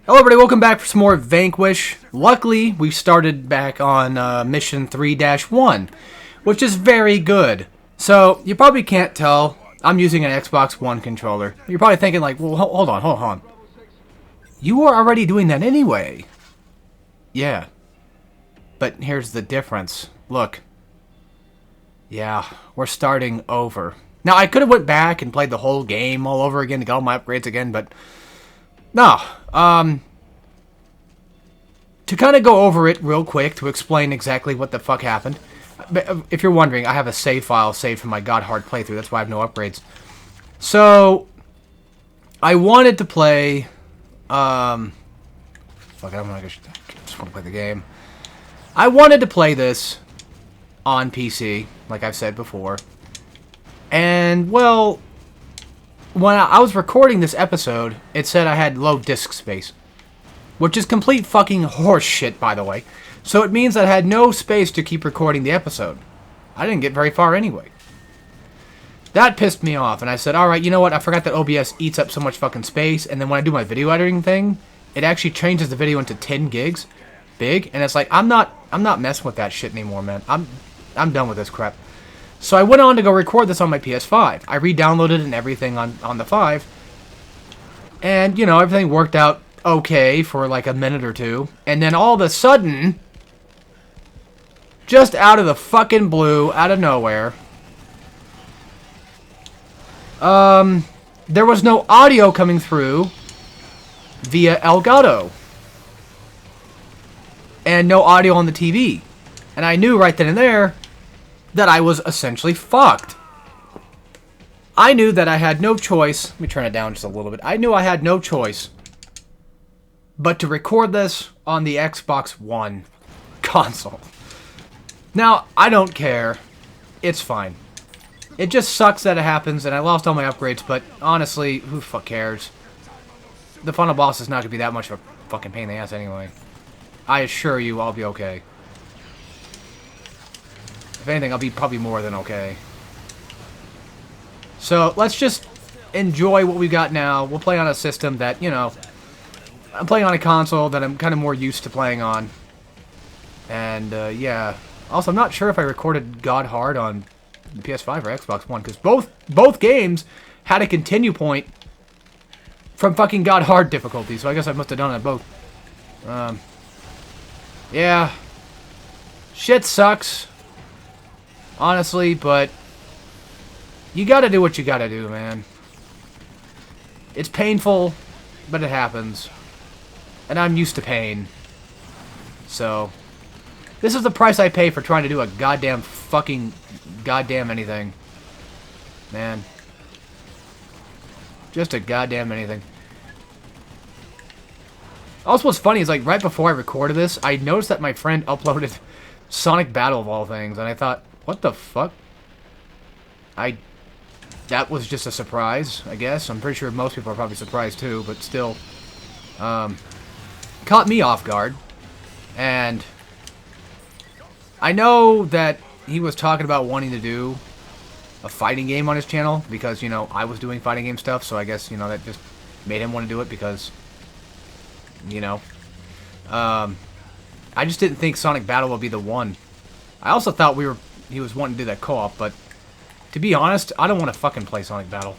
Hello everybody, welcome back for some more Vanquish. Luckily, we started back on mission 3-1, which is very good. So, you probably can't tell, I'm using an Xbox One controller. You're probably thinking like, well, hold on. You were already doing that anyway. Yeah. But here's the difference. Look. Yeah, we're starting over. Now, I could have went back and played the whole game all over again to get all my upgrades again, but no. To kind of go over it real quick to explain exactly what the fuck happened. If you're wondering, I have a save file saved from my God Hard playthrough. That's why I have no upgrades. So, I wanted to play, fuck it, I just want to play the game. I wanted to play this on PC, like I've said before. And, well, when I was recording this episode, it said I had low disk space. Which is complete fucking horse shit, by the way. So it means I had no space to keep recording the episode. I didn't get very far anyway. That pissed me off, and I said, alright, you know what, I forgot that OBS eats up so much fucking space, and then when I do my video editing thing, it actually changes the video into 10 gigs. Big, and it's like, I'm not messing with that shit anymore, man. I'm done with this crap. So I went on to go record this on my PS5. I re-downloaded and everything on the 5. And, you know, everything worked out okay for like a minute or two, and then all of a sudden, just out of the fucking blue, out of nowhere, there was no audio coming through via Elgato, and no audio on the TV, and I knew right then and there that I was essentially fucked. I knew that I had no choice. Let me turn it down just a little bit. I knew I had no choice but to record this on the Xbox One console. Now, I don't care. It's fine. It just sucks that it happens, and I lost all my upgrades, but honestly, who the fuck cares? The final boss is not going to be that much of a fucking pain in the ass anyway. I assure you, I'll be okay. If anything, I'll be probably more than okay. So, let's just enjoy what we got now. We'll play on a system that, you know, I'm playing on a console that I'm kind of more used to playing on. And, yeah. Also, I'm not sure if I recorded God Hard on the PS5 or Xbox One, because both games had a continue point from fucking God Hard difficulty, so I guess I must have done it both. Yeah. Shit sucks. Honestly, but you gotta do what you gotta do, man. It's painful, but it happens. And I'm used to pain. So, this is the price I pay for trying to do a goddamn fucking goddamn anything. Man. Just a goddamn anything. Also, what's funny is, like, right before I recorded this, I noticed that my friend uploaded Sonic Battle of all things, and I thought, what the fuck? That was just a surprise, I guess. I'm pretty sure most people are probably surprised too, but still. Caught me off guard. And I know that he was talking about wanting to do a fighting game on his channel because, you know, I was doing fighting game stuff, so I guess, you know, that just made him want to do it because, you know. I just didn't think Sonic Battle would be the one. I also thought he was wanting to do that co-op, but to be honest, I don't want to fucking play Sonic Battle.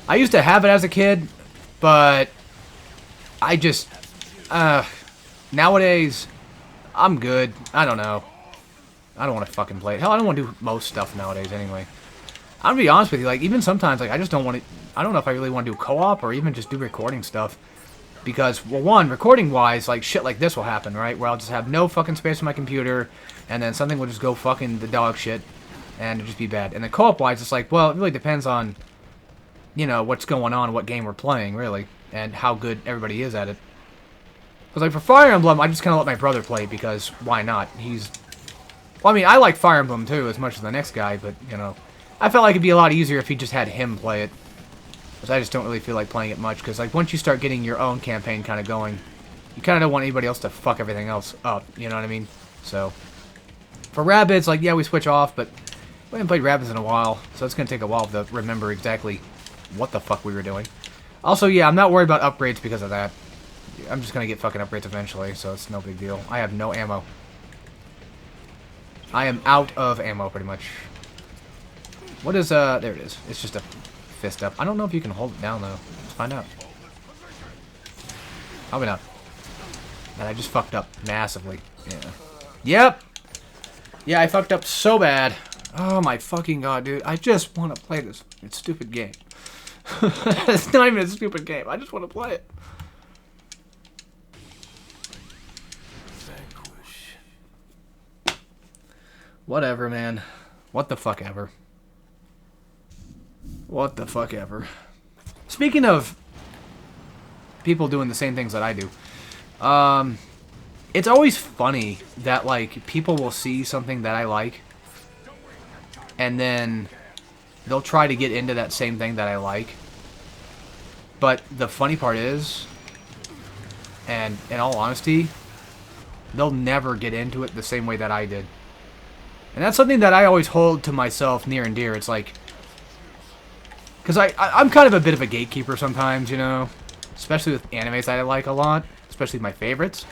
I used to have it as a kid, but I just, nowadays, I'm good. I don't know. I don't want to fucking play it. Hell, I don't want to do most stuff nowadays anyway. I'm gonna be honest with you, like, even sometimes, like, I just don't want to, I don't know if I really want to do co-op or even just do recording stuff. Because, well, one, recording-wise, like, shit like this will happen, right? Where I'll just have no fucking space on my computer, and then something will just go fucking the dog shit, and it'll just be bad. And then co-op-wise, it's like, well, it really depends on, you know, what's going on, what game we're playing, really, and how good everybody is at it. Because, like, for Fire Emblem, I just kind of let my brother play, because why not? Well, I mean, I like Fire Emblem, too, as much as the next guy, but, you know, I felt like it'd be a lot easier if he just had him play it. Because I just don't really feel like playing it much, because, like, once you start getting your own campaign kind of going, you kind of don't want anybody else to fuck everything else up, you know what I mean? So, for Rabbids, like, yeah, we switch off, but we haven't played Rabbids in a while, so it's going to take a while to remember exactly what the fuck we were doing. Also, yeah, I'm not worried about upgrades because of that. I'm just gonna get fucking upgrades eventually, so it's no big deal. I have no ammo. I am out of ammo, pretty much. What is, there it is. It's just a fist up. I don't know if you can hold it down, though. Let's find out. Probably not. And I just fucked up massively. Yeah. Yep! Yeah, I fucked up so bad. Oh my fucking god, dude. I just want to play this stupid game. It's not even a stupid game. I just want to play it. Vanquish. Whatever, man. What the fuck ever. What the fuck ever. Speaking of people doing the same things that I do, it's always funny that, like, people will see something that I like, and then they'll try to get into that same thing that I like. But the funny part is, and in all honesty, they'll never get into it the same way that I did. And that's something that I always hold to myself near and dear. It's like, because I'm kind of a bit of a gatekeeper sometimes, you know? Especially with animes that I like a lot. Especially my favorites.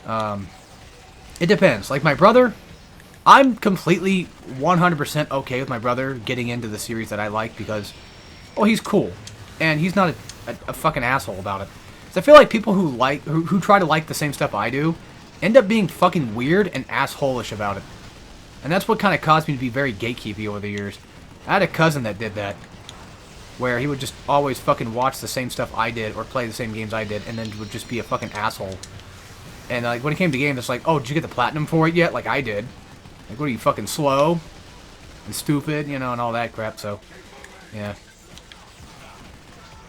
It depends. Like my brother, I'm completely 100% okay with my brother getting into the series that I like because, well, he's cool. And he's not a fucking asshole about it. So I feel like people who try to like the same stuff I do end up being fucking weird and asshole-ish about it. And that's what kind of caused me to be very gatekeepy over the years. I had a cousin that did that, where he would just always fucking watch the same stuff I did or play the same games I did and then would just be a fucking asshole. And like when it came to games, it's like, oh, did you get the platinum for it yet? Like I did. Like, what are you, fucking slow and stupid, you know, and all that crap, so, yeah.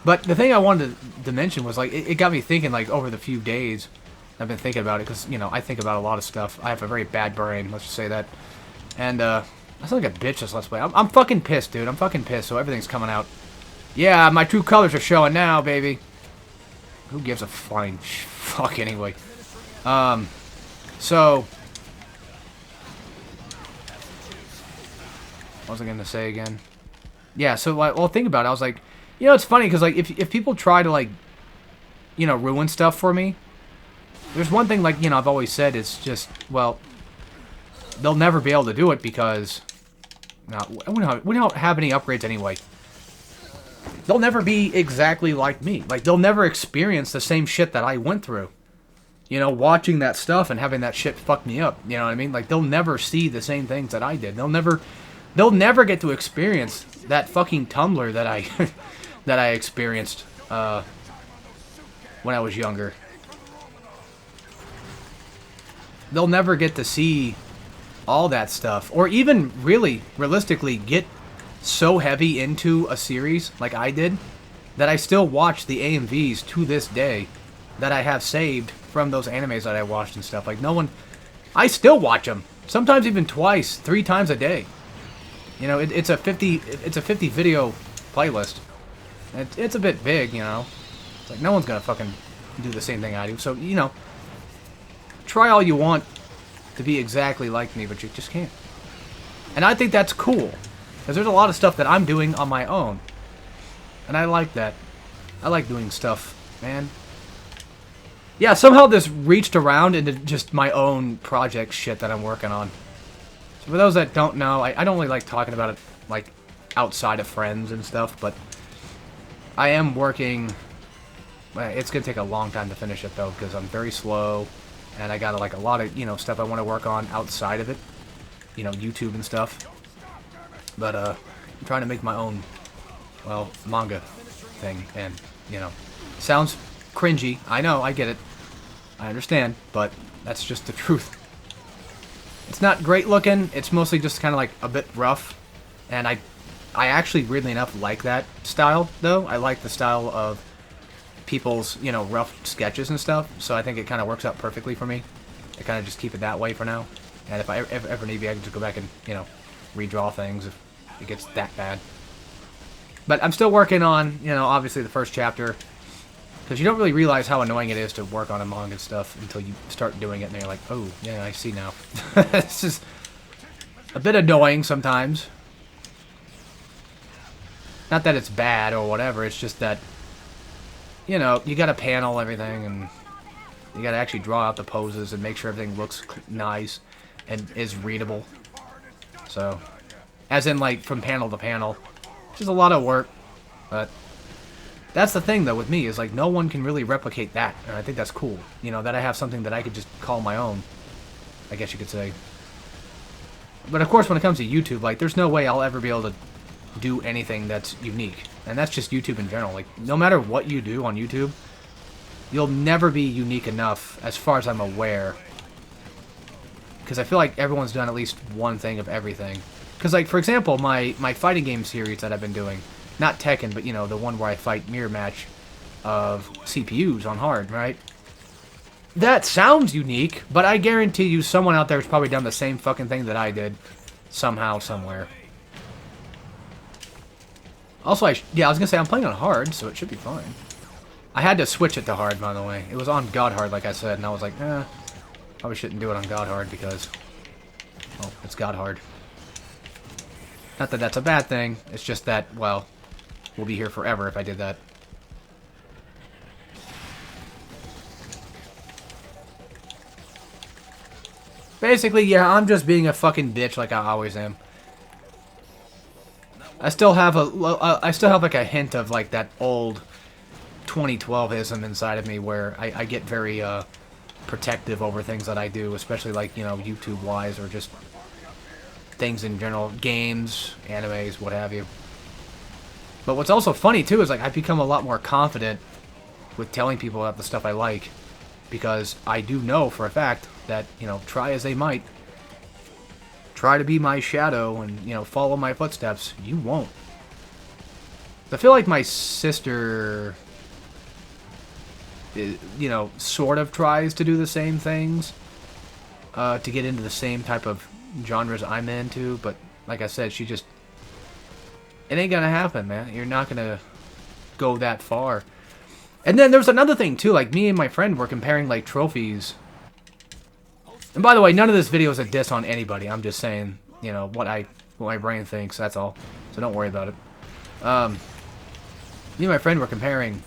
But the thing I wanted to mention was, like, it got me thinking, like, over the few days I've been thinking about it, because, you know, I think about a lot of stuff. I have a very bad brain, let's just say that. And, I sound like a bitch this Let's Play. I'm fucking pissed, dude. I'm fucking pissed, so everything's coming out. Yeah, my true colors are showing now, baby. Who gives a flying fuck anyway? So... what was I going to say again? Yeah, so, like, well, think about it. I was like, you know, it's funny, because, like, if people try to, like, you know, ruin stuff for me, there's one thing, like, you know, I've always said, it's just, well, they'll never be able to do it because, no, we don't have any upgrades anyway. They'll never be exactly like me. Like, they'll never experience the same shit that I went through. You know, watching that stuff and having that shit fuck me up. You know what I mean? Like, they'll never see the same things that I did. They'll never get to experience that fucking Tumblr that I that I experienced when I was younger. They'll never get to see all that stuff, or even really realistically get so heavy into a series like I did that I still watch the AMVs to this day that I have saved from those animes that I watched and stuff. Like, no one, I still watch them, sometimes even twice, 3 times a day. You know, it's a 50 video playlist. It's a bit big, you know. It's like, no one's gonna fucking do the same thing I do. So, you know, try all you want to be exactly like me, but you just can't. And I think that's cool, because there's a lot of stuff that I'm doing on my own. And I like that. I like doing stuff, man. Yeah, somehow this reached around into just my own project shit that I'm working on. So for those that don't know, I don't really like talking about it, like, outside of friends and stuff, but I am working... It's going to take a long time to finish it, though, because I'm very slow, and I got, like, a lot of, you know, stuff I want to work on outside of it. You know, YouTube and stuff. But, I'm trying to make my own, well, manga thing, and, you know, sounds cringy. I know, I get it. I understand, but that's just the truth. It's not great looking. It's mostly just kind of like a bit rough, and I actually, weirdly enough, like that style, though. I like the style of people's, you know, rough sketches and stuff, so I think it kind of works out perfectly for me. I kind of just keep it that way for now, and if I ever need to, I can just go back and, you know, redraw things if it gets that bad. But I'm still working on, you know, obviously the first chapter, because you don't really realize how annoying it is to work on a manga stuff until you start doing it, and you're like, oh, yeah, I see now. It's just a bit annoying sometimes. Not that it's bad or whatever, it's just that, you know, you gotta panel everything, and You gotta actually draw out the poses and make sure everything looks nice and is readable. So, as in, like, from panel to panel. Which is a lot of work, but that's the thing, though, with me, is, like, no one can really replicate that, and I think that's cool. You know, that I have something that I could just call my own, I guess you could say. But, of course, when it comes to YouTube, like, there's no way I'll ever be able to do anything that's unique. And that's just YouTube in general. Like, no matter what you do on YouTube, you'll never be unique enough, as far as I'm aware. Because I feel like everyone's done at least one thing of everything. Because, like, for example, my fighting game series that I've been doing, not Tekken, but, you know, the one where I fight mirror match of CPUs on hard, right? That sounds unique, but I guarantee you someone out there has probably done the same fucking thing that I did, somehow, somewhere. Also, yeah, I was gonna say, I'm playing on hard, so it should be fine. I had to switch it to hard, by the way. It was on God hard, like I said, and I was like, probably shouldn't do it on God hard because, well, it's God hard. Not that that's a bad thing, it's just that, well, we'll be here forever if I did that. Basically, yeah, I'm just being a fucking bitch like I always am. I still have like a hint of like that old 2012ism inside of me where I get very protective over things that I do, especially like, you know, YouTube-wise or just things in general, games, animes, what have you. But what's also funny too is like I've become a lot more confident with telling people about the stuff I like, because I do know for a fact that, you know, try as they might, try to be my shadow and, you know, follow my footsteps, you won't. I feel like my sister, you know, sort of tries to do the same things to get into the same type of genres I'm into, but like I said, she just, it ain't gonna happen, man. You're not gonna go that far. And then there's another thing too, like me and my friend were comparing like trophies. And by the way, none of this video is a diss on anybody. I'm just saying, you know, what my brain thinks, that's all. So don't worry about it. Me and my friend were comparing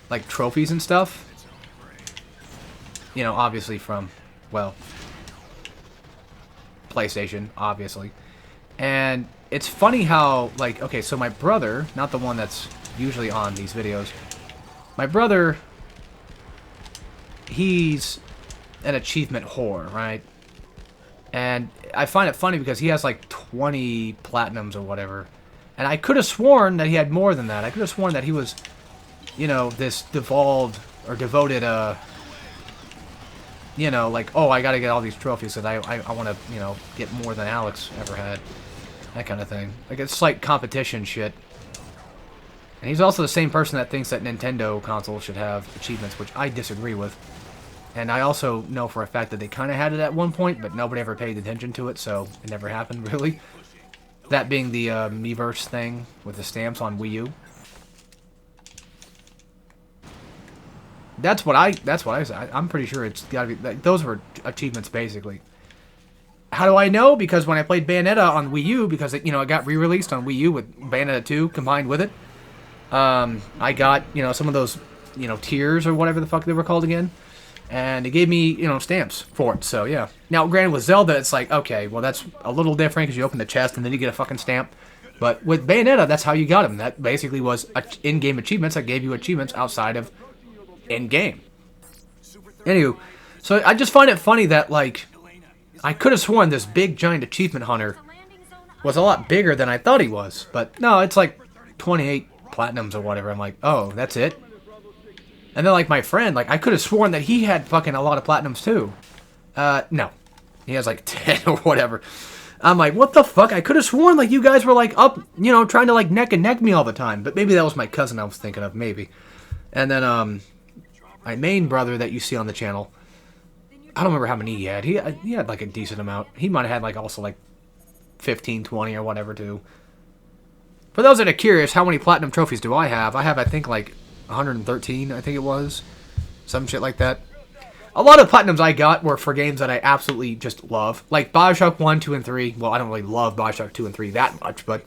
like trophies and stuff. You know, obviously from, well, PlayStation, obviously. And it's funny how, like, okay, so my brother, not the one that's usually on these videos, my brother, he's an achievement whore, right? And I find it funny because he has like 20 platinums or whatever. And I could have sworn that he had more than that. I could have sworn that he was, you know, this devolved or devoted, you know, like, oh, I gotta get all these trophies that I want to, you know, get more than Alex ever had. That kind of thing. Like, it's like competition shit. And he's also the same person that thinks that Nintendo consoles should have achievements, which I disagree with. And I also know for a fact that they kind of had it at one point, but nobody ever paid attention to it, so it never happened, really. That being the Miiverse thing with the stamps on Wii U. That's what I said. I'm pretty sure it's gotta be, like, those were achievements, basically. How do I know? Because when I played Bayonetta on Wii U, because it, you know, it got re-released on Wii U with Bayonetta 2 combined with it, I got, you know, some of those, you know, tiers or whatever the fuck they were called again, and it gave me, you know, stamps for it. So yeah. Now, granted, with Zelda, it's like, okay, well, that's a little different because you open the chest and then you get a fucking stamp. But with Bayonetta, that's how you got them. That basically was in-game achievements that gave you achievements outside of in-game. Anywho, so I just find it funny that, like, I could have sworn this big giant achievement hunter was a lot bigger than I thought he was. But no, it's like 28 platinums or whatever. I'm like, oh, that's it? And then, like, my friend, like, I could have sworn that he had fucking a lot of platinums too. No. He has like 10 or whatever. I'm like, what the fuck? I could have sworn, like, you guys were, like, up, you know, trying to, like, neck and neck me all the time. But maybe that was my cousin I was thinking of, maybe. And then, my main brother that you see on the channel, I don't remember how many he had. He had, like, a decent amount. He might have had, like, also, like, 15, 20 or whatever, too. For those that are curious, how many platinum trophies do I have? I have, I think, like, 113, I think it was. Some shit like that. A lot of platinums I got were for games that I absolutely just love. Like, Bioshock 1, 2, and 3. Well, I don't really love Bioshock 2 and 3 that much, but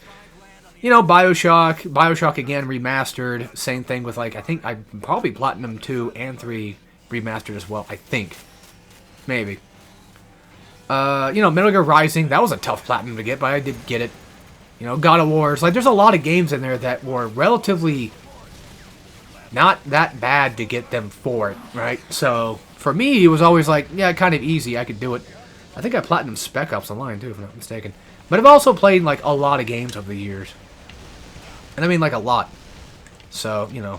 You know, Bioshock again remastered. Same thing with like I think I probably Platinum 2 and 3 remastered as well. I think, maybe. You know, Metal Gear Rising, that was a tough Platinum to get, but I did get it. You know, God of Wars, like there's a lot of games in there that were relatively not that bad to get them for it, right? So for me, it was always like, yeah, kind of easy. I could do it. I think I Platinum Spec Ops Online too, if I'm not mistaken. But I've also played like a lot of games over the years. And I mean like a lot. So, you know.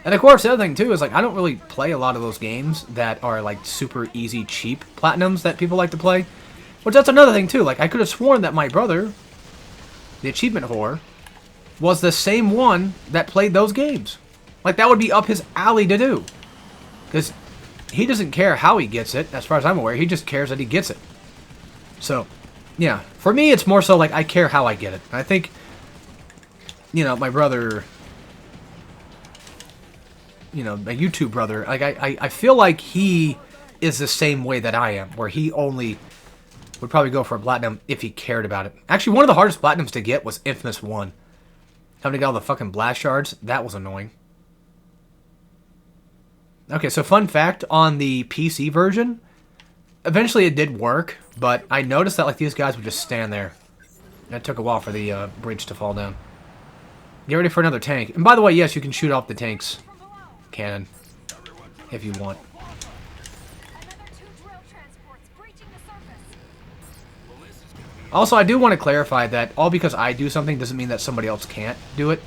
And of course, the other thing too is like I don't really play a lot of those games that are like super easy, cheap Platinums that people like to play. Which that's another thing too. Like I could have sworn that my brother, the achievement whore, was the same one that played those games. Like that would be up his alley to do. Because he doesn't care how he gets it, as far as I'm aware. He just cares that he gets it. So, yeah. For me, it's more so like I care how I get it. I think, you know, my brother, you know, my YouTube brother, like I feel like he is the same way that I am, where he only would probably go for a Platinum if he cared about it. Actually, one of the hardest Platinums to get was Infamous 1. Having to get all the fucking blast shards, that was annoying. Okay, so fun fact, on the PC version, eventually it did work, but I noticed that like these guys would just stand there. And it took a while for the bridge to fall down. Get ready for another tank. And by the way, yes, you can shoot off the tank's cannon if you want. Also, I do want to clarify that all because I do something doesn't mean that somebody else can't do it.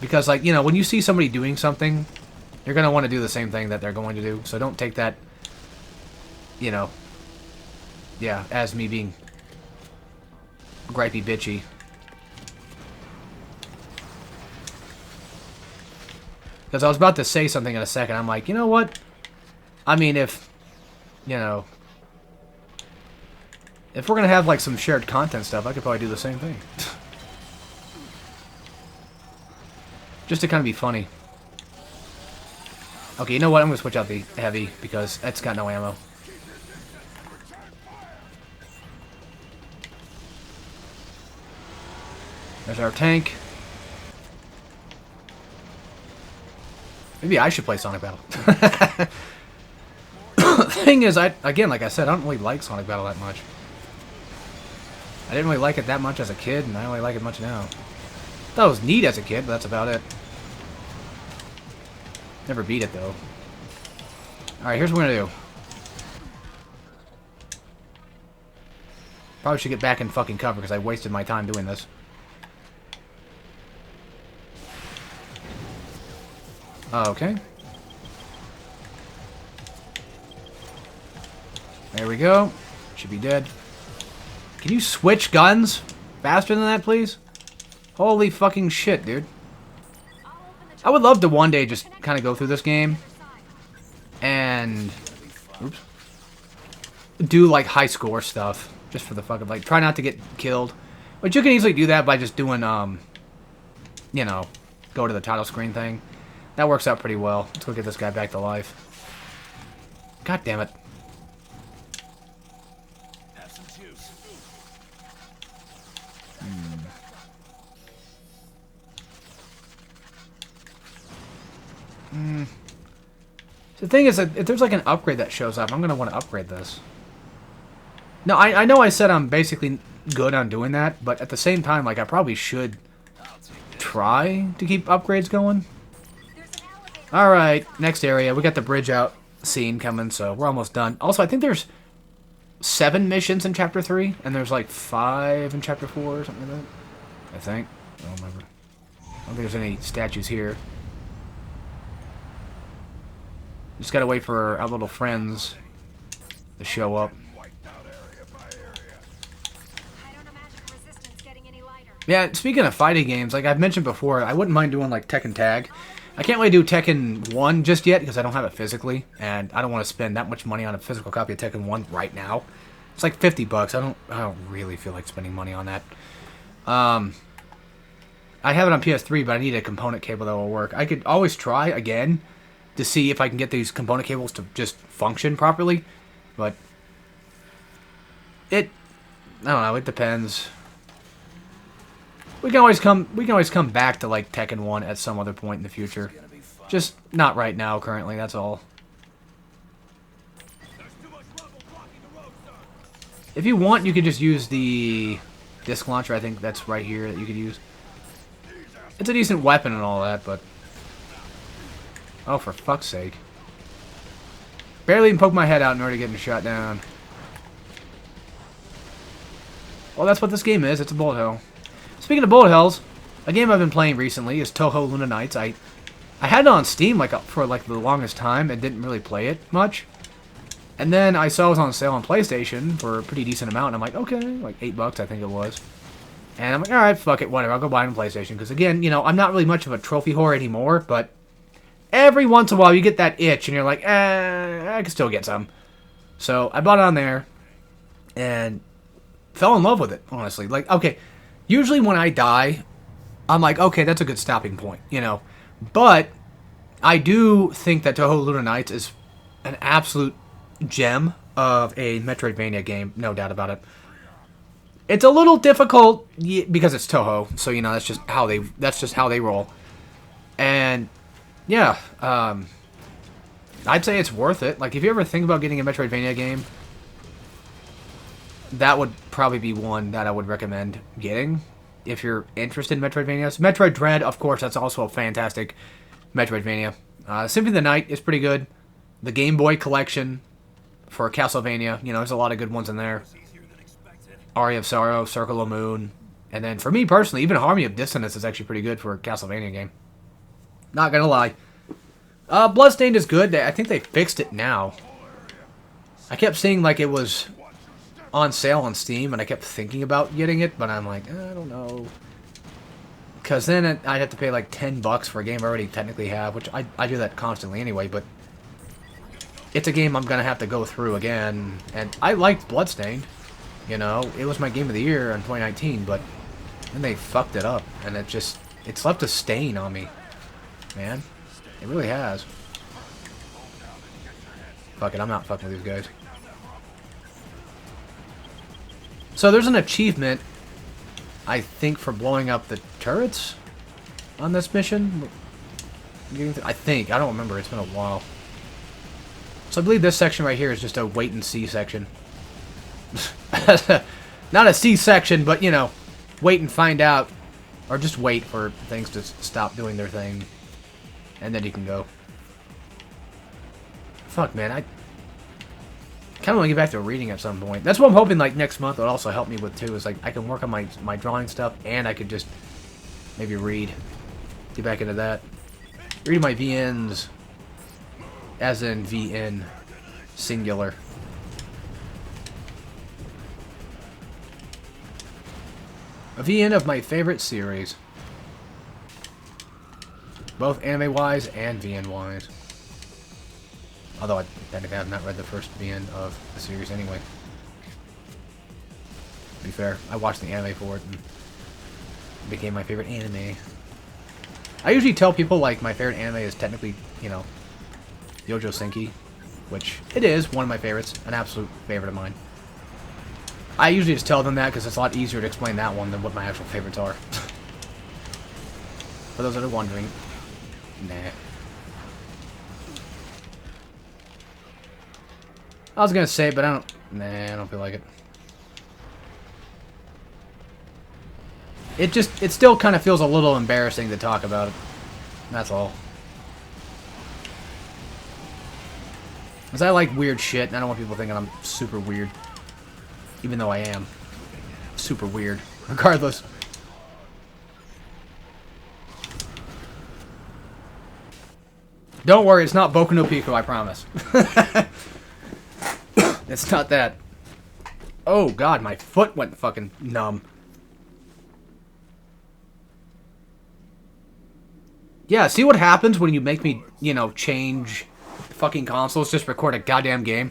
Because, like, you know, when you see somebody doing something, you're going to want to do the same thing that they're going to do. So don't take that, you know, yeah, as me being gripey bitchy. Because I was about to say something in a second. I'm like, you know what? I mean, if, you know, if we're going to have, like, some shared content stuff, I could probably do the same thing. Just to kind of be funny. Okay, you know what? I'm going to switch out the heavy because it's got no ammo. There's our tank. Maybe I should play Sonic Battle. The thing is, again, like I said, I don't really like Sonic Battle that much. I didn't really like it that much as a kid, and I don't really like it much now. Thought it was neat as a kid, but that's about it. Never beat it, though. Alright, here's what we're gonna do. Probably should get back in fucking cover, because I wasted my time doing this. Okay. There we go. Should be dead. Can you switch guns faster than that, please? Holy fucking shit, dude. I would love to one day just kind of go through this game and oops, do like high score stuff just for the fuck of like try not to get killed. But you can easily do that by just doing you know, go to the title screen thing. That works out pretty well. Let's go get this guy back to life. God damn it. The thing is that if there's like an upgrade that shows up, I'm going to want to upgrade this. No, I know I said I'm basically good on doing that, but at the same time, like I probably should try to keep upgrades going. Alright, next area. We got the bridge out scene coming, so we're almost done. Also, I think there's 7 missions in Chapter 3, and there's like 5 in Chapter 4 or something like that. I think. I don't remember. I don't think there's any statues here. Just gotta wait for our little friends to show up. Yeah, speaking of fighting games, like I've mentioned before, I wouldn't mind doing like Tekken Tag. I can't really do Tekken 1 just yet because I don't have it physically, and I don't want to spend that much money on a physical copy of Tekken 1 right now. It's like $50. I don't really feel like spending money on that. I have it on PS3, but I need a component cable that will work. I could always try again to see if I can get these component cables to just function properly, but I don't know. It depends. We can always come back to like Tekken 1 at some other point in the future. Just not right now, currently. That's all. If you want, you could just use the disc launcher. I think that's right here that you could use. It's a decent weapon and all that, but oh, for fuck's sake! Barely even poke my head out in order to get me shot down. Well, that's what this game is. It's a bullet hell. Speaking of bullet hells, a game I've been playing recently is Touhou Luna Nights. I had it on Steam for the longest time and didn't really play it much. And then I saw it was on sale on PlayStation for a pretty decent amount, and I'm like, okay, like $8 I think it was. And I'm like, alright, fuck it, whatever, I'll go buy it on PlayStation. Because again, you know, I'm not really much of a trophy whore anymore, but every once in a while you get that itch and you're like, I can still get some. So I bought it on there and fell in love with it, honestly. Like, okay, usually when I die, I'm like, okay, that's a good stopping point, you know. But I do think that Touhou Luna Nights is an absolute gem of a Metroidvania game, no doubt about it. It's a little difficult because it's Touhou, so you know that's just how they roll. And yeah, I'd say it's worth it. Like if you ever think about getting a Metroidvania game, that would probably be one that I would recommend getting if you're interested in Metroidvanias. Metroid Dread, of course, that's also a fantastic Metroidvania. Symphony of the Night is pretty good. The Game Boy collection for Castlevania, you know, there's a lot of good ones in there. Aria of Sorrow, Circle of Moon, and then for me personally, even Harmony of Dissonance is actually pretty good for a Castlevania game. Not gonna lie. Bloodstained is good. I think they fixed it now. I kept seeing like it was on sale on Steam, and I kept thinking about getting it, but I'm like, I don't know. Because then I'd have to pay like $10 for a game I already technically have, which I do that constantly anyway, but it's a game I'm going to have to go through again, and I liked Bloodstained. You know, it was my game of the year in 2019, but then they fucked it up, and it's left a stain on me, man. It really has. Fuck it, I'm not fucking with these guys. So there's an achievement, I think, for blowing up the turrets on this mission. I think. I don't remember. It's been a while. So I believe this section right here is just a wait and see section. Not a C section, but, you know, wait and find out. Or just wait for things to stop doing their thing. And then you can go. Fuck, man. I kind of want to get back to reading at some point. That's what I'm hoping, like, next month would also help me with, too. Is, like, I can work on my drawing stuff, and I could just maybe read. Get back into that. Read my VNs. As in VN. Singular. A VN of my favorite series. Both anime-wise and VN-wise. Although I technically have not read the first VN of the series anyway. To be fair, I watched the anime for it and it became my favorite anime. I usually tell people, like, my favorite anime is technically, you know, Yojo Senki, which it is one of my favorites, an absolute favorite of mine. I usually just tell them that because it's a lot easier to explain that one than what my actual favorites are. For those that are wondering, nah. I was gonna say it, but I don't feel like it. It still kind of feels a little embarrassing to talk about it. That's all. Because I like weird shit, and I don't want people thinking I'm super weird. Even though I am. Super weird. Regardless. Don't worry, it's not Boku no Pico, I promise. It's not that. Oh god, my foot went fucking numb. Yeah, see what happens when you make me, you know, change fucking consoles, just record a goddamn game?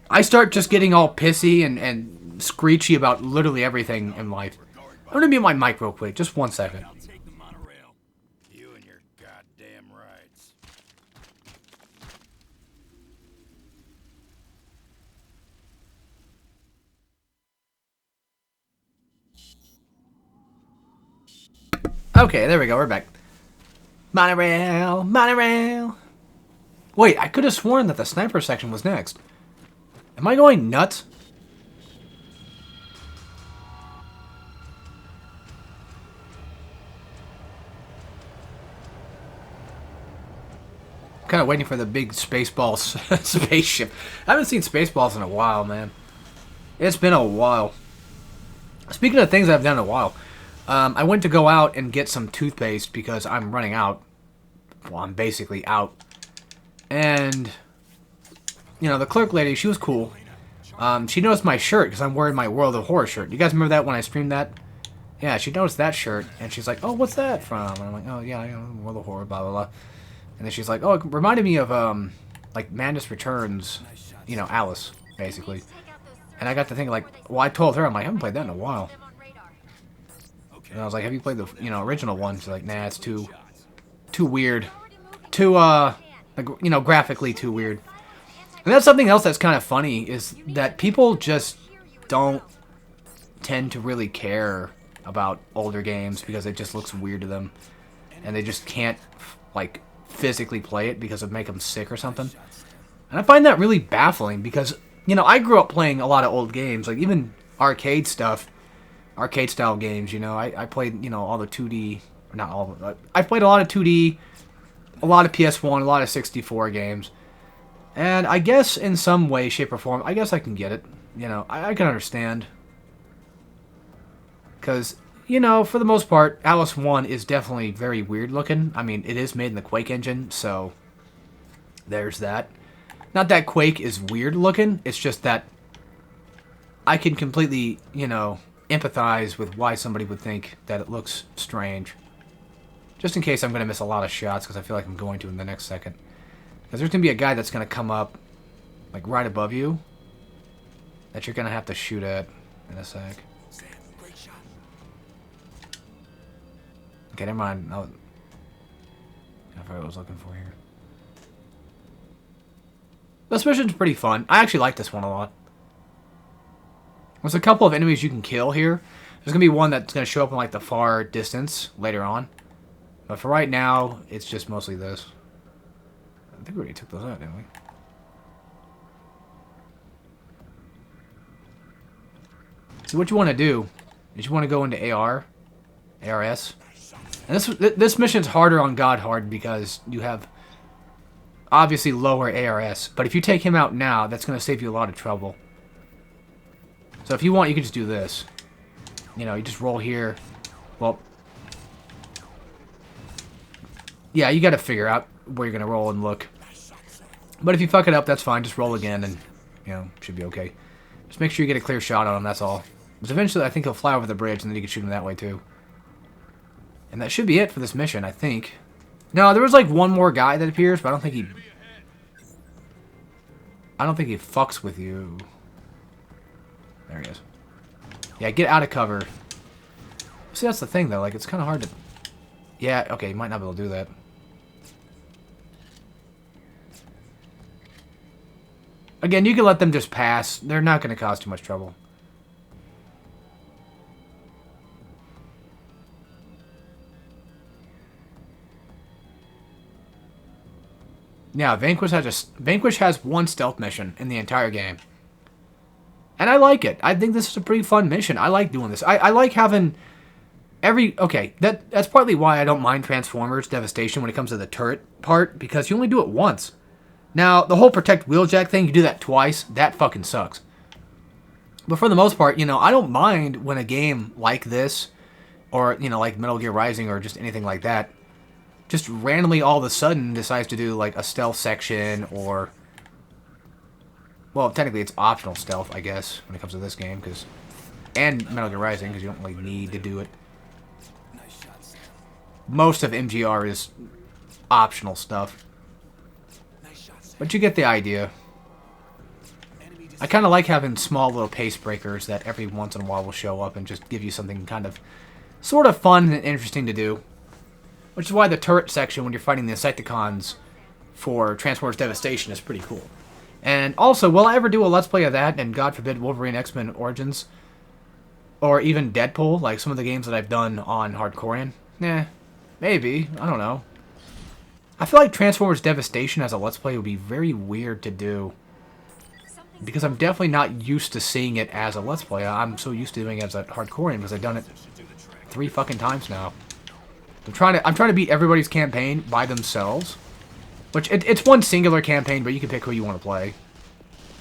I start just getting all pissy and screechy about literally everything in life. I'm gonna mute my mic real quick, just 1 second. Okay, there we go. We're back. Monorail, monorail. Wait, I could have sworn that the sniper section was next. Am I going nuts? I'm kind of waiting for the big Spaceballs spaceship. I haven't seen Spaceballs in a while, man. It's been a while. Speaking of things I've done in a while, I went to go out and get some toothpaste because I'm running out. Well, I'm basically out. And, you know, the clerk lady, she was cool. She noticed my shirt because I'm wearing my World of Horror shirt. You guys remember that when I streamed that? Yeah, she noticed that shirt, and she's like, oh, what's that from? And I'm like, oh, yeah, you know, World of Horror, blah, blah, blah. And then she's like, oh, it reminded me of, like, Madness Returns, you know, Alice, basically. And I got to think, like, well, I told her, I'm like, I haven't played that in a while. And I was like, have you played the, you know, original one? She's like, nah, it's too weird. Too, like, you know, graphically too weird. And that's something else that's kind of funny, is that people just don't tend to really care about older games because it just looks weird to them. And they just can't, like, physically play it because it would make them sick or something. And I find that really baffling because, you know, I grew up playing a lot of old games, like even arcade stuff, arcade-style games, you know. I played, you know, all the 2D, or not all of them, I played a lot of 2D, a lot of PS1, a lot of 64 games. And I guess in some way, shape, or form, I guess I can get it. You know, I can understand. Because, you know, for the most part, Alice 1 is definitely very weird looking. I mean, it is made in the Quake engine, so there's that. Not that Quake is weird looking, it's just that I can completely, you know, empathize with why somebody would think that it looks strange. Just in case I'm going to miss a lot of shots, because I feel like I'm going to in the next second. Because there's going to be a guy that's going to come up, like, right above you, that you're going to have to shoot at in a sec. Okay, never mind. I forgot what I was looking for here. This mission's pretty fun. I actually like this one a lot. There's a couple of enemies you can kill here. There's going to be one that's going to show up in, like, the far distance later on. But for right now, it's just mostly this. I think we already took those out, didn't we? So what you want to do is you want to go into AR, ARS. And this mission's harder on God Hard because you have obviously lower ARS. But if you take him out now, that's going to save you a lot of trouble. So if you want, you can just do this. You know, you just roll here. Well, yeah, you got to figure out where you're going to roll and look. But if you fuck it up, that's fine. Just roll again and, you know, should be okay. Just make sure you get a clear shot on him, that's all. Because eventually I think he'll fly over the bridge and then you can shoot him that way too. And that should be it for this mission, I think. No, there was like one more guy that appears, but I don't think he fucks with you. There he is. Yeah, get out of cover. See, that's the thing though, like it's kind of hard to... Yeah, okay, you might not be able to do that. Again, you can let them just pass. They're not going to cause too much trouble. Yeah, Vanquish has one stealth mission in the entire game. And I like it. I think this is a pretty fun mission. I like doing this. I like having every... Okay, that's partly why I don't mind Transformers Devastation when it comes to the turret part, because you only do it once. Now, the whole protect wheeljack thing, you do that twice, that fucking sucks. But for the most part, you know, I don't mind when a game like this, or, you know, like Metal Gear Rising or just anything like that, just randomly all of a sudden decides to do, like, a stealth section, or... Well, technically it's optional stealth, I guess, when it comes to this game, because... And Metal Gear Rising, because you don't really need to do it. Most of MGR is optional stuff. But you get the idea. I kind of like having small little pace breakers that every once in a while will show up and just give you something kind of sort of fun and interesting to do. Which is why the turret section when you're fighting the Insecticons for Transformers Devastation is pretty cool. And also, will I ever do a Let's Play of that, and God forbid Wolverine X-Men Origins? Or even Deadpool, like some of the games that I've done on Hardcore. Nah, maybe. I don't know. I feel like Transformers Devastation as a Let's Play would be very weird to do. Because I'm definitely not used to seeing it as a Let's Play. I'm so used to doing it as a Hardcore because I've done it 3 fucking times now. I'm trying to beat everybody's campaign by themselves. Which, it's one singular campaign, but you can pick who you want to play.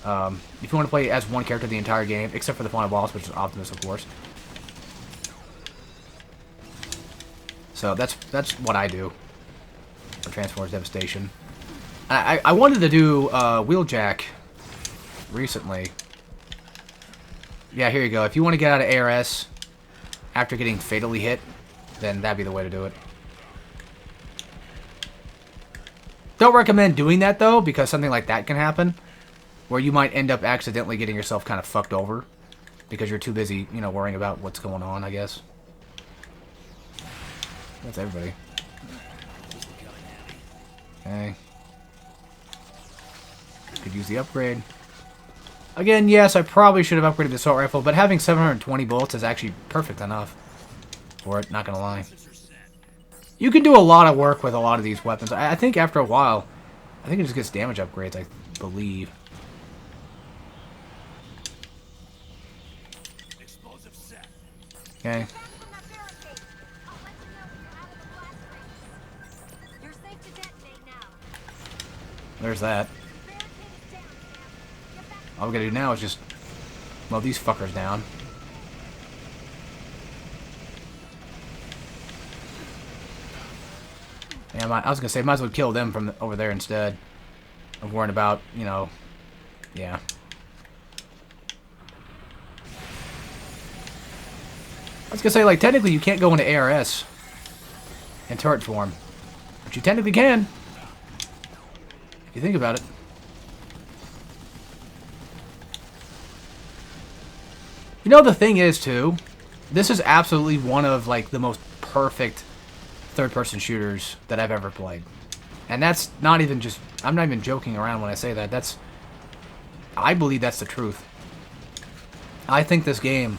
If you want to play as one character the entire game, except for the final boss, which is Optimus, of course. So that's what I do for Transformers Devastation. I wanted to do Wheeljack recently. Yeah, here you go. If you want to get out of ARS after getting fatally hit, then that'd be the way to do it. Don't recommend doing that, though, because something like that can happen, where you might end up accidentally getting yourself kind of fucked over because you're too busy, you know, worrying about what's going on, I guess. That's everybody. Okay. Could use the upgrade. Again, yes, I probably should have upgraded the assault rifle, but having 720 bullets is actually perfect enough for it, not gonna lie. You can do a lot of work with a lot of these weapons. I think after a while, I think it just gets damage upgrades, I believe. Okay. There's that. All we gotta do now is just mow these fuckers down. Yeah, I was gonna say, might as well kill them from over there instead of worrying about, you know, yeah. I was gonna say, like, technically you can't go into ARS in turret form, but you technically can, if you think about it. You know, the thing is, too, this is absolutely one of, like, the most perfect third-person shooters that I've ever played. And that's not even just... I'm not even joking around when I say that. That's... I believe that's the truth. I think this game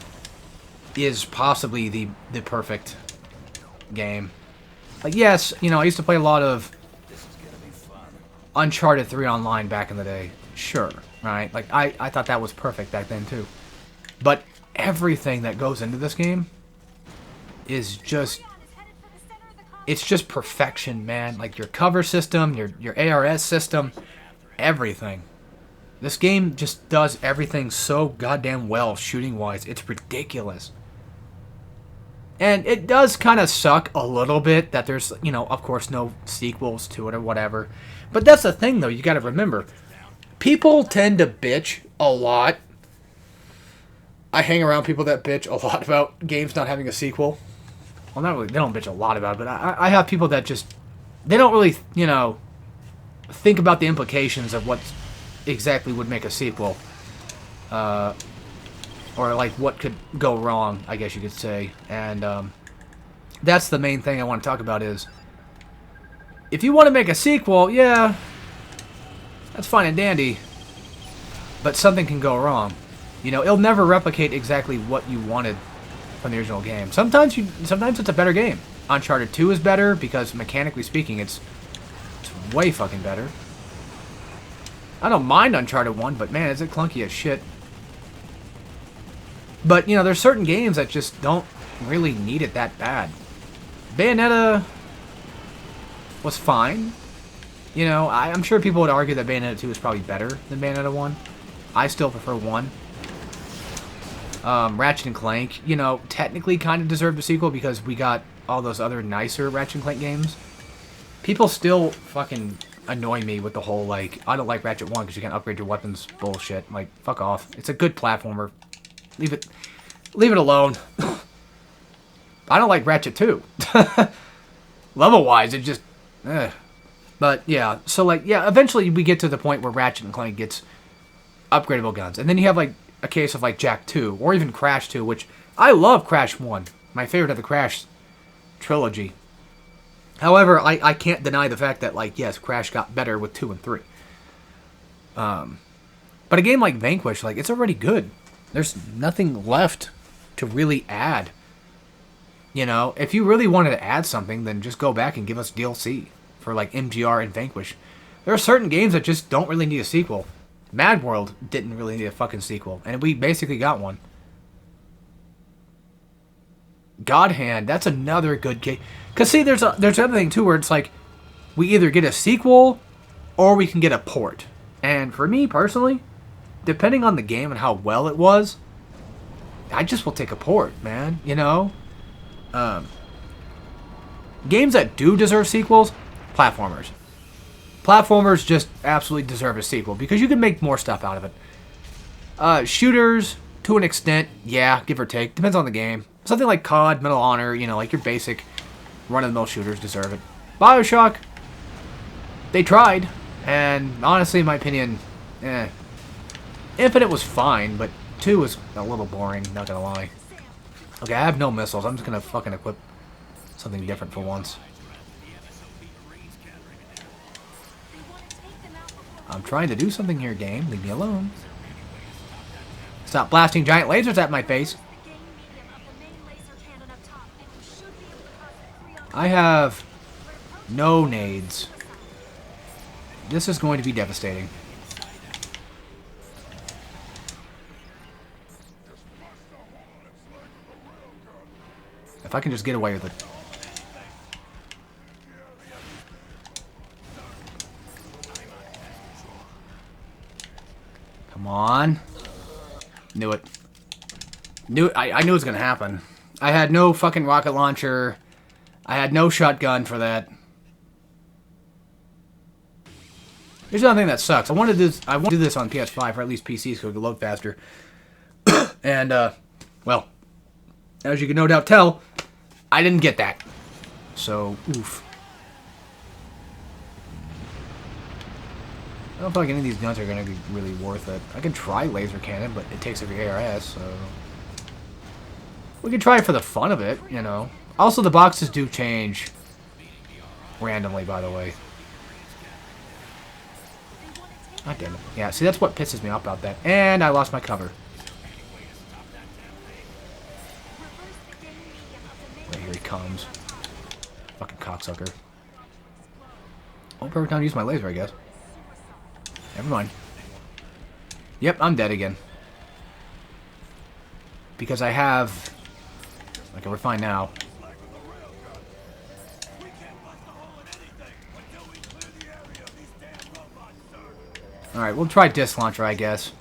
is possibly the perfect game. Like, yes, you know, I used to play a lot of Uncharted 3 online back in the day. Sure, right? Like, I thought that was perfect back then, too. But everything that goes into this game is just... It's just perfection, man. Like, your cover system, your ARS system, everything. This game just does everything so goddamn well, shooting-wise. It's ridiculous. And it does kind of suck a little bit that there's, you know, of course, no sequels to it or whatever. But that's the thing, though. You got to remember. People tend to bitch a lot. I hang around people that bitch a lot about games not having a sequel. Well, not really. They don't bitch a lot about it, but I have people that just... They don't really, you know, think about the implications of what exactly would make a sequel. Or, like, what could go wrong, I guess you could say. And, that's the main thing I want to talk about is... If you want to make a sequel, yeah... That's fine and dandy. But something can go wrong. You know, it'll never replicate exactly what you wanted from the original game. Sometimes it's a better game. Uncharted 2 is better because mechanically speaking, it's way fucking better. I don't mind Uncharted 1, but man, is it clunky as shit. But, you know, there's certain games that just don't really need it that bad. Bayonetta was fine. You know, I'm sure people would argue that Bayonetta 2 is probably better than Bayonetta 1. I still prefer 1. Ratchet and Clank, you know, technically kind of deserved a sequel because we got all those other nicer Ratchet and Clank games. People still fucking annoy me with the whole, like, I don't like Ratchet 1 because you can't upgrade your weapons bullshit. Like, fuck off. It's a good platformer. Leave it alone. I don't like Ratchet 2. Level-wise, it just... But, yeah. So, like, yeah, eventually we get to the point where Ratchet and Clank gets upgradable guns. And then you have, like, a case of, like, Jak 2, or even Crash 2, which I love Crash 1. My favorite of the Crash trilogy. However, I can't deny the fact that, like, yes, Crash got better with 2 and 3. But a game like Vanquish, like, it's already good. There's nothing left to really add. You know, if you really wanted to add something, then just go back and give us DLC for like MGR and Vanquish. There are certain games that just don't really need a sequel. Mad World didn't really need a fucking sequel, and we basically got one. God Hand, that's another good game. Cause see, there's another thing too where it's like we either get a sequel or we can get a port. And for me personally, depending on the game and how well it was, I just will take a port, man. You know. Games that do deserve sequels, platformers. Platformers just absolutely deserve a sequel because you can make more stuff out of it. Shooters, to an extent, yeah, give or take. Depends on the game. Something like COD, Medal of Honor, you know, like your basic run-of-the-mill shooters deserve it. BioShock, they tried, and honestly, in my opinion, Infinite was fine, but 2 was a little boring, not gonna lie. Okay, I have no missiles. I'm just gonna fucking equip something different for once. I'm trying to do something here, game. Leave me alone. Stop blasting giant lasers at my face. I have no nades. This is going to be devastating. If I can just get away with it. Come on. Knew it. I knew it was going to happen. I had no fucking rocket launcher. I had no shotgun for that. Here's another thing that sucks. I want to do this on PS5, or at least PCs, so it can load faster. And, well, as you can no doubt tell, I didn't get that. So, oof. I don't feel like any of these guns are going to be really worth it. I can try laser cannon, but it takes every ARS, so... We can try it for the fun of it, you know. Also, the boxes do change randomly, by the way. God damn it. Yeah, see, that's what pisses me off about that. And I lost my cover. Right, here he comes. Fucking cocksucker. Oh, perfect time to use my laser, I guess. Never mind. Yep, I'm dead again. Because I have... Okay, we're fine now. Alright, we'll try disc launcher, I guess.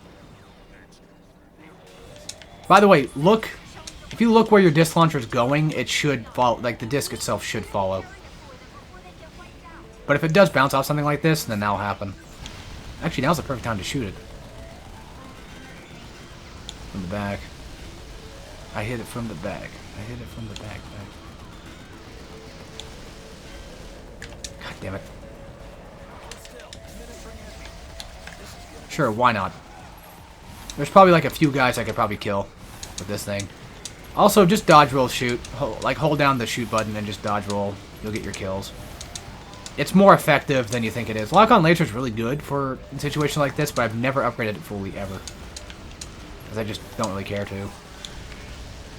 By the way, look... If you look where your disc launcher is going, it should follow... Like, the disc itself should follow. But if it does bounce off something like this, then that'll happen. Actually, now's the perfect time to shoot it. From the back. I hit it from the back. I hit it from the back. God damn it. Sure, why not? There's probably like a few guys I could probably kill with this thing. Also, just dodge roll shoot. Like, hold down the shoot button and just dodge roll. You'll get your kills. It's more effective than you think it is. Lock-on laser is really good for a situation like this, but I've never upgraded it fully, ever. Because I just don't really care to.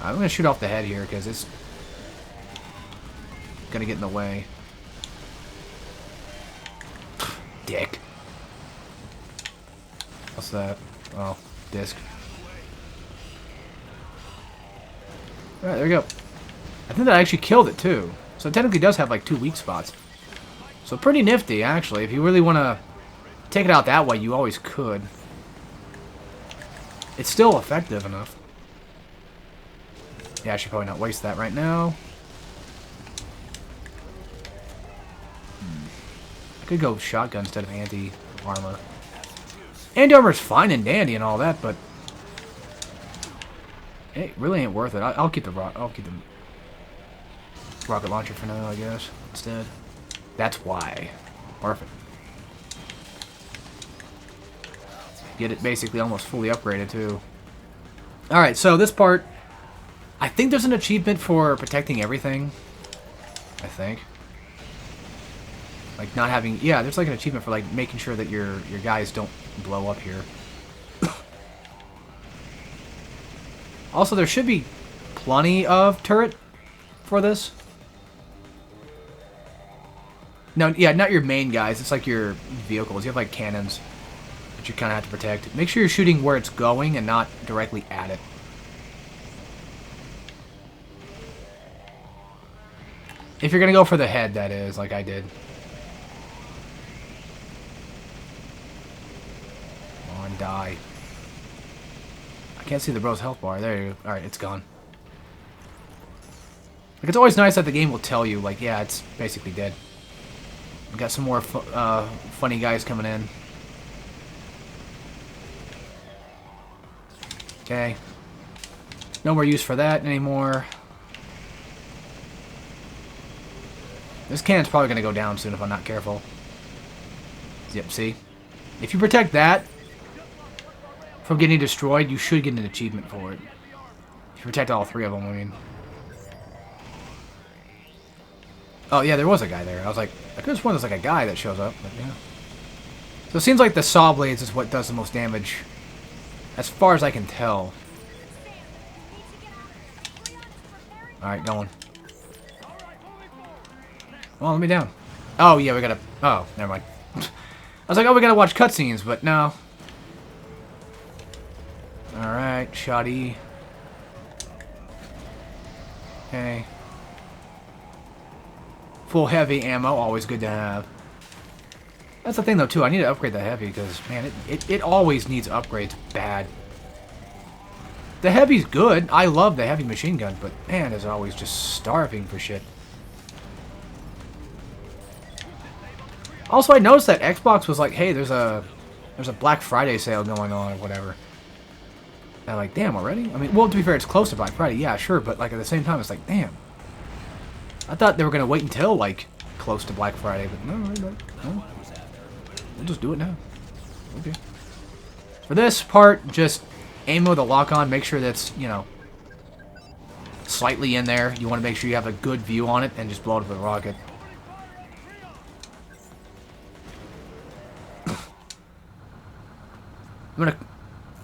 I'm going to shoot off the head here, because it's going to get in the way. Dick. What's that? Oh, disc. Alright, there we go. I think that actually killed it, too. So it technically does have, like, 2 weak spots. So pretty nifty, actually. If you really want to take it out that way, you always could. It's still effective enough. Yeah, I should probably not waste that right now. I could go shotgun instead of anti-armor. Anti-armor is fine and dandy and all that, but it really ain't worth it. I'll keep the rocket launcher for now, I guess, instead. That's why. Perfect. Get it basically almost fully upgraded, too. Alright, so this part... I think there's an achievement for protecting everything. I think. Like, not having... Yeah, there's like an achievement for, like, making sure that your guys don't blow up here. Also, there should be plenty of turret for this. No, yeah, not your main guys. It's like your vehicles. You have like cannons that you kind of have to protect. Make sure you're shooting where it's going and not directly at it. If you're going to go for the head, that is, like I did. Come on, die. I can't see the bro's health bar. There you go. Alright, it's gone. Like, it's always nice that the game will tell you, like, yeah, it's basically dead. We got some more funny guys coming in. Okay. No more use for that anymore. This cannon's probably going to go down soon if I'm not careful. Yep, see? If you protect that from getting destroyed, you should get an achievement for it. If you protect all three of them, I mean. Oh, yeah, there was a guy there. I was like, I could have sworn there's like a guy that shows up, but yeah. So it seems like the saw blades is what does the most damage, as far as I can tell. Alright, going. Well, let me down. Oh, yeah, we gotta... Oh, never mind. I was like, oh, we gotta watch cutscenes, but no. Alright, shoddy. Okay. Full heavy ammo, always good to have. That's the thing, though, too. I need to upgrade the heavy, because, man, it always needs upgrades bad. The heavy's good. I love the heavy machine gun, but, man, it's always just starving for shit. Also, I noticed that Xbox was like, hey, there's a Black Friday sale going on, or whatever. And I'm like, damn, already? I mean, well, to be fair, it's close to Black Friday, yeah, sure, but, like, at the same time, it's like, damn. I thought they were going to wait until, like, close to Black Friday, but no, no. We'll just do it now. Okay. For this part, just aim with a lock-on. Make sure that's, you know, slightly in there. You want to make sure you have a good view on it and just blow it up with a rocket. I'm going to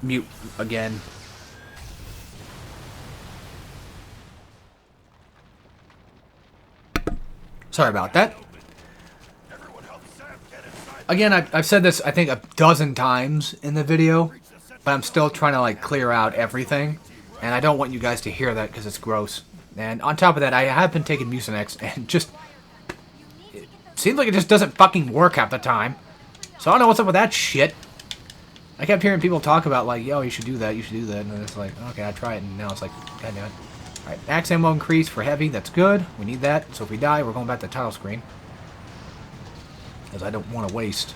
mute again. Sorry about that. Again, I've said this, I think, a dozen times in the video, but I'm still trying to, like, clear out everything, and I don't want you guys to hear that because it's gross. And on top of that, I have been taking Mucinex, and just, it seems like it just doesn't fucking work half the time. So I don't know what's up with that shit. I kept hearing people talk about, like, yo, you should do that, and then it's like, okay, I try it, and now it's like, god damn it. Alright, axe ammo increase for heavy, that's good. We need that, so if we die, we're going back to the title screen. Because I don't want to waste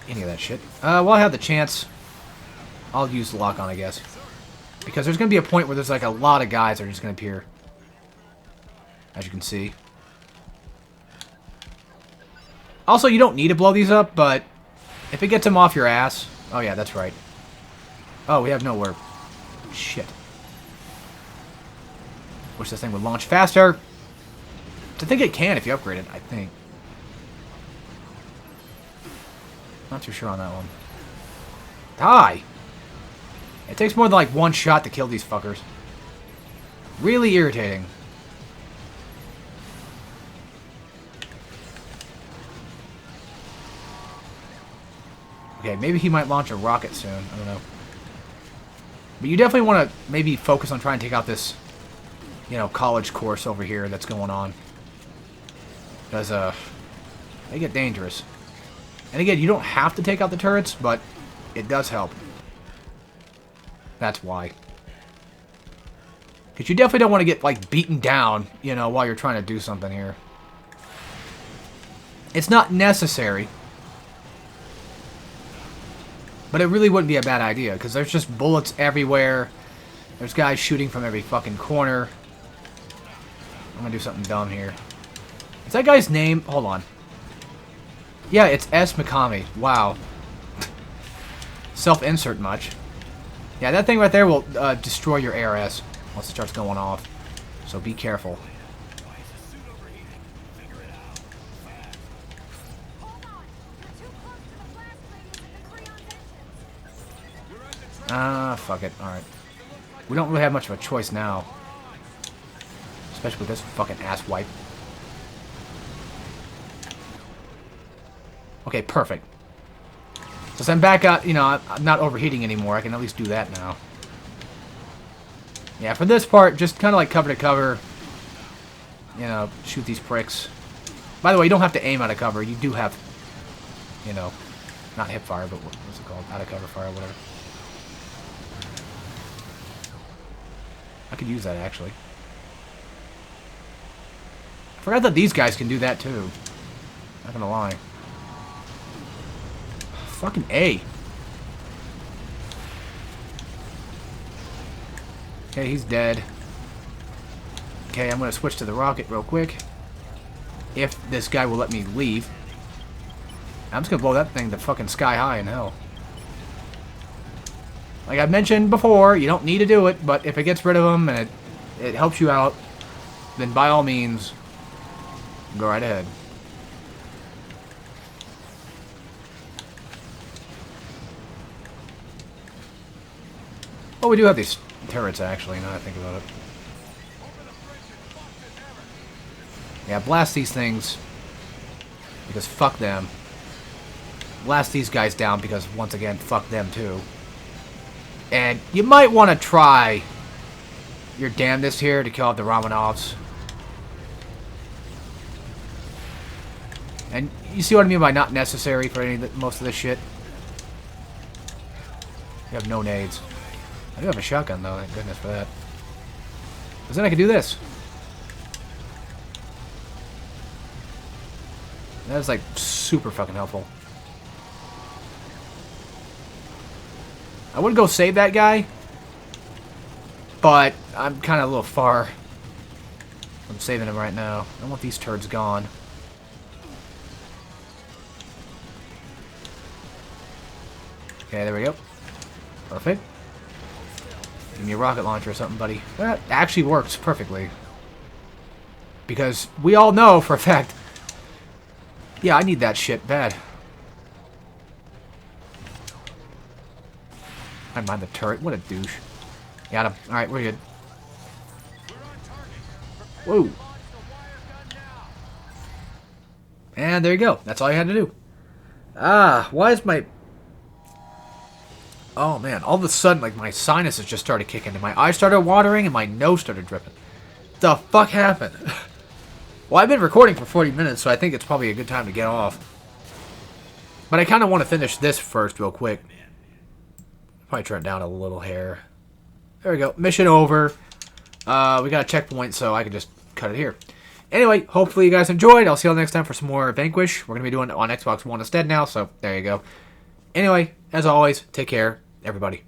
any of that shit. While I have the chance, I'll use the lock-on, I guess. Because there's going to be a point where there's like a lot of guys that are just going to appear. As you can see. Also, you don't need to blow these up, but if it gets them off your ass... Oh yeah, that's right. Oh, we have nowhere. Shit. Wish this thing would launch faster. I think it can if you upgrade it, I think. Not too sure on that one. Die! It takes more than like one shot to kill these fuckers. Really irritating. Okay, maybe he might launch a rocket soon. I don't know. But you definitely want to maybe focus on trying to take out this, you know, college course over here that's going on. Because, they get dangerous. And again, you don't have to take out the turrets, but it does help. That's why. Because you definitely don't want to get, like, beaten down, you know, while you're trying to do something here. It's not necessary. But it really wouldn't be a bad idea, because there's just bullets everywhere. There's guys shooting from every fucking corner. I'm going to do something dumb here. Is that guy's name? Hold on. Yeah, it's S. Mikami. Wow. Self-insert much. Yeah, that thing right there will destroy your ARS once it starts going off. So be careful. Ah, fuck it. Alright. We don't really have much of a choice now. Especially with this fucking ass wipe. Okay, perfect. Since I'm back out, you know, I'm not overheating anymore, I can at least do that now. Yeah, for this part, just kind of like cover to cover. You know, shoot these pricks. By the way, you don't have to aim out of cover. You do have, you know, not hip fire, but what's it called? Out of cover fire, whatever. I could use that, actually. I forgot that these guys can do that, too. Not gonna lie. Fucking A. Okay, he's dead. Okay, I'm gonna switch to the rocket real quick. If this guy will let me leave. I'm just gonna blow that thing to fucking sky high in hell. Like I mentioned before, you don't need to do it, but if it gets rid of them and it helps you out, then by all means, go right ahead. Oh, we do have these turrets, actually, now that I think about it. Yeah, blast these things, because fuck them. Blast these guys down, because, once again, fuck them, too. And you might want to try your damnedest here to kill off the Romanovs. And you see what I mean by not necessary for most of this shit? You have no nades. I do have a shotgun, though. Thank goodness for that. Because then I can do this. That is, like, super fucking helpful. I would go save that guy, but I'm kind of a little far from saving him right now. I want these turds gone. Okay, there we go. Perfect. Give me a rocket launcher or something, buddy. That actually works perfectly. Because we all know for a fact... Yeah, I need that shit bad. I mind the turret. What a douche. Got him. Alright, we're good. Whoa. And there you go. That's all you had to do. Ah, why is my... Oh, man. All of a sudden, like, my sinuses just started kicking, and my eyes started watering, and my nose started dripping. The fuck happened? Well, I've been recording for 40 minutes, so I think it's probably a good time to get off. But I kind of want to finish this first real quick. Probably turn it down a little hair. There we go. Mission over. We got a checkpoint, so I can just cut it here. Anyway, hopefully you guys enjoyed. I'll see you all next time for some more Vanquish. We're going to be doing it on Xbox One instead now, so there you go. Anyway, as always, take care, everybody.